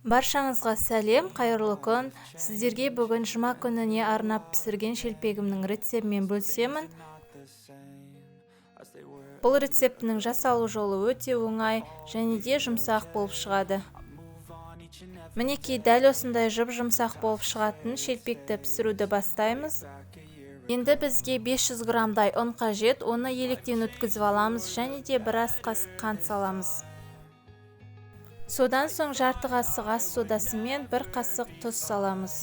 Баршаңызға сәлем, қайырлы күн. Сіздерге бүгін жұма күніне арнап пісірген шелпегімнің рецептімен бөлісемін. Бұл рецептінің жасалу жолы өте оңай және де жұмсақ болып шығады. Мінекей дәл осындай жұмсақ болып шығатын шелпекті пісіруді бастаймыз. Енді бізге 500 грамдай ұн қажет, оны електен өткізіп аламыз және де бір ас қасық қант саламыз. Содан соң жарты қасық ас содасы мен бір қасық тұз саламыз.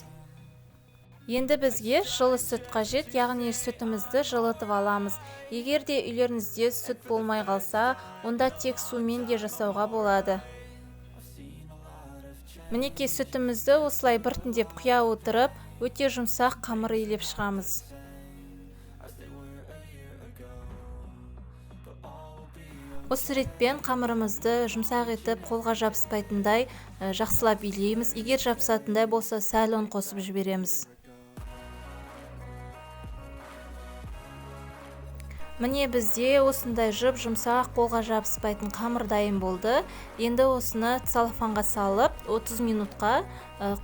Енді бізге жылы сүт қажет, яғни сүтімізді жылытып аламыз. Егер де үйлеріңізде сүт болмай қалса, онда тек сумен де жасауға болады. Мінекей сүтімізді осылай біртіндеп құя отырып, өте жұмсақ қамыр илеп шығамыз. Осы ретпен қамырымызды жұмсақ етіп қолға жабыспайтындай жақсылап илейміз. Егер жабысатындай болса, сәл ұн қосып жібереміз. Міне бізде осындай жұмсақ қолға жабыспайтын қамыр дайын болды. Енді осыны целлофанға салып 30 минутқа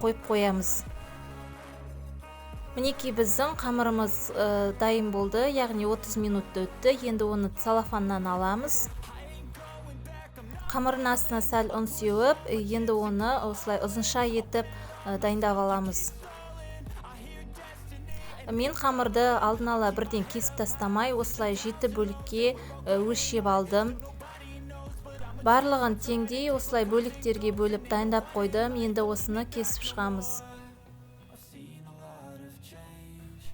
қойып қоямыз. Мінекей біздің қамырымыз дайын болды, яғни 30 минутты өтті. Енді оны целлофаннан аламыз. Қамырын астына сәл ұн сеуіп, енді оны осылай ұзынша етіп дайындап аламыз. Мен қамырды алдын ала бірден кесіп тастамай, осылай 7 бөлікке өлшеп алдым. Барлығын теңдей осылай бөліктерге бөліп дайындап қойдым. Енді осыны кесіп шығамыз.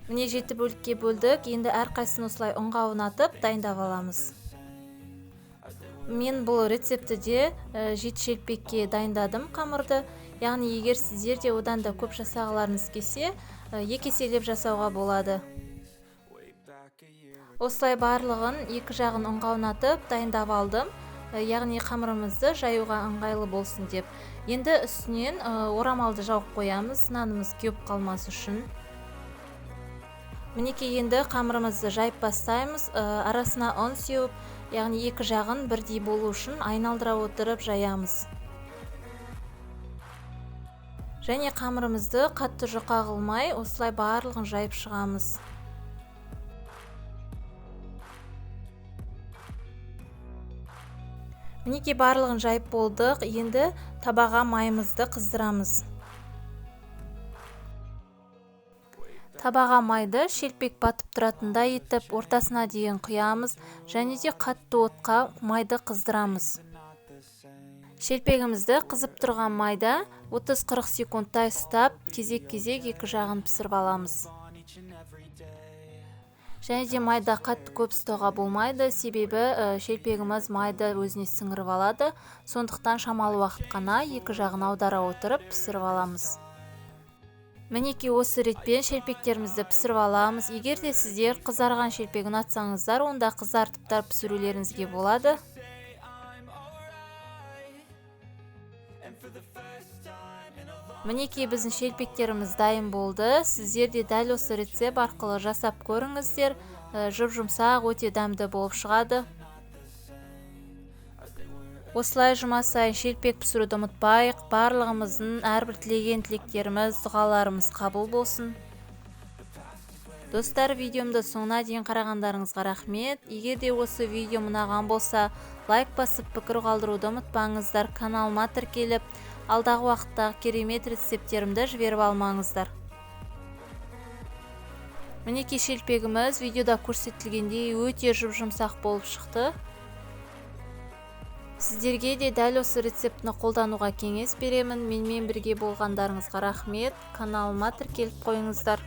Міне 7 бөлікке бөлдік. Енді әрқайсысын осылай ұнға аунатып дайындап аламыз. Мен бұл рецепті де 7 шелпекке дайындадым қамырды. Яғни егер сіздер де одан да көп жасағыларыңыз келсе, 2 еселеп жасауға болады. Осылай барлығын екі жағын ұнға аунатып дайындап алдым. Яғни қамырымызды жаюға ыңғайлы болсын деп. Енді үстінен орамалды жауып қоямыз, нанымыз кеуіп қалмас үшін. Мінекей енді қамырымызды жайып бастаймыз. Арасына ұн сеуіп, яғни екі жағын бірдей болу үшін айналдыра отырып жаямыз. Және қамырымызды қатты жұқа қылмай, осылай барлығын жайып шығамыз. Мінекей барлығын жайып болдық. Енді табаға майымызды қыздырамыз. Табаға майды шелпек батып тұратындай етіп, ортасына дейін құямыз және де қатты отқа майды қыздырамыз. Шелпегімізді қызып тұрған майда 30-40 секундтай ұстап, кезек-кезек екі жағын пісіріп аламыз. Және де майда қатты көп ұстауға болмайды, себебі шелпегіміз майды өзіне сіңіріп алады. Сондықтан шамалы уақыт қана екі жағын аудара отырып пісіріп аламыз. Мінекей осы ретпен шелпектерімізді пісіріп аламыз. Егер де сіздер қызарған шелпек ұнатсаңыздар, онда қызартып пісірулеріңізге болады. Мінекей біздің шелпектеріміз дайын болды. Сіздер де дәл осы рецепт арқылы жасап көріңіздер. Жұмсақ, өте дәмді болып шығады. Осылай жұма сайын шелпек пісіруді ұмытпайық. Барлығымыздың әрбір тілеген тілектеріміз, дұғаларымыз қабыл болсын. Достар, видеомды соңына дейін қарағандарыңызға рахмет. Егер де осы видео ұнаған болса, лайк басып пікір қалдыруды ұмытпаңыздар. Каналыма тіркеліп, алдағы уақыттағы керемет рецептерімді жіберіп алмаңыздар. Мінекей шелпегіміз видеода көрсетілгендей өте жұмсақ болып шықты. Сіздерге де дәл осы рецептіні қолдануға кеңес беремін. Менімен бірге болғандарыңызға рахмет. Каналыма тіркеліп қойыңыздар.